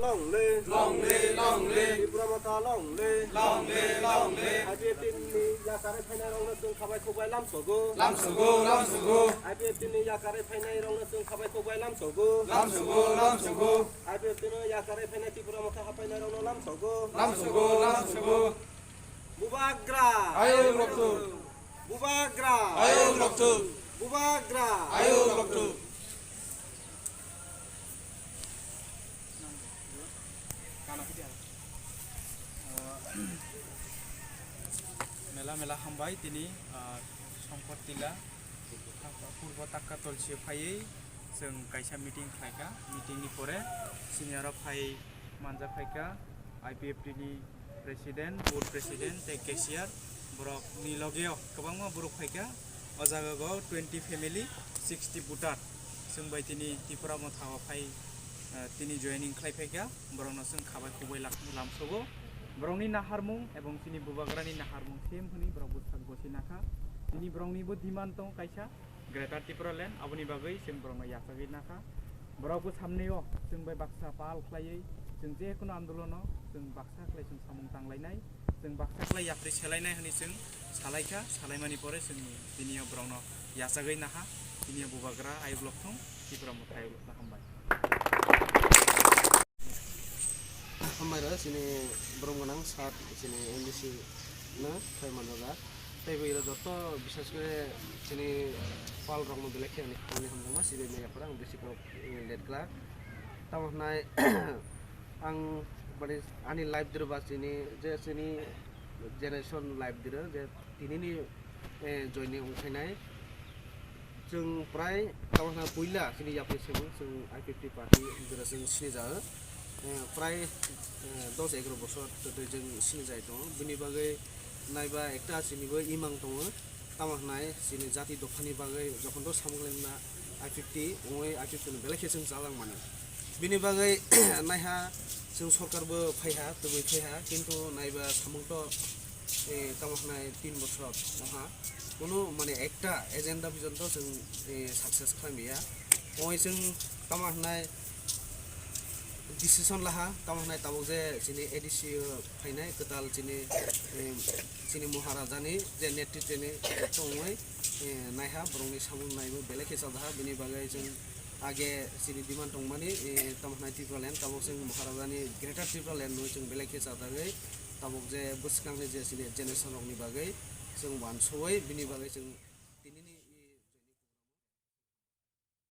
longle Tripura mata longle IPFT ni yakare phainai rongno जों खाबाय खबाय लामसगो IPFT ni yakare phainai rongno जों खाबाय खबाय लामसगो IPFT ni yakare phainai Tripura mata hapainai rongno लामसगो Bubagra ayo loktu मेला हामबाय दिनै सम्पतिला पूर्व ताक्का तलसि फायै जों कायसा मिटिं खालायखा मिटिंनि परे सिनियर फाय मानजा फायखा IPFT नि प्रेसिडेन्ट बोर्ड प्रेसिडेन्ट ते cashier borok ni logeo kwbangma borok faika o jagao 20 family 60 voter जों bai tini Tripura motha fai tini joining khlai faika borokno जों khabai khubai lamsogo borokni naharmung ebong tini bubagrani naharmung same huni borok busak bosi nakha tini borokni bo demand tong kaisa Greater Tripura land aboni bagai जों borokno yasagui nakha borok bo samneo जों bai baksa pal khlaiयै जों जे कोनो आन्दोलनो जों baksa khlai जों samung tanglainai जों baksa khlai yapri selainai honi जों salaika salaimani pore जों दिनियाव ब्राउनो यासागै नाहा दिनियाव बुबाग्रा आयब्लक थं Tripura motha आयब्लक हामबाय हामबाय र सिनि ब्रह्मगोनां सात सिनि एमबिसि ना थाय मानजा थाय बैरो जत बिसेस करे सिनि पाल रंनो बेलेखे नि खामानि हामदोंमा सिबे मेयाफोरा आं बेसिक लेटग्रा तामनाय आं माने आंनि लाइफ दिरबा सिनि जे सिनि जेनेरेशन लाइफ दिरो जे दिनैनि जयनिं उखायनाय जों प्राय तामना पुइला सिनि याफै सेबो जों IPFT पार्टी दिरा जों सिनि जा प्राय 10-11 বছর जों सिनि जाय दं बिनि बागै नायबा एकटा सिनिबो इमां दङ तामनाय सिनि जाति दफानि बागै जखनथ' सामग्लेना IPFT ओय IPFT नि बेलेखे जों जालां माने बिनि बागै नायहा जों सरकारबो फायहा तबे फायहा किन्तु नायबा सामंथ तामनाय 3 বছর नहा कोनो माने एकटा एजेन्डा बिजन्थ जों साक्सेस खालामैया ओय जों तामनाय डिसिसन लाहा तामनाय ताबो जे सिनि एडिसि फायनाय कदाल सिनि महाराजानि जे नेतृत्वनि तंगै नायहा ब्रंनि सामुं नायबो बेलेखे जादा बिनि बागै जों आगे सिनि डिमान्ड दं माने तामनाय Tripura land ताबो जों महाराजानि ग्रेटार Tripura land नो जों बेलेखे जादागै ताबो जे बुसकांनि जे सिनि जेनेरेशन नि बागै जों वानसोय बिनि बागै जों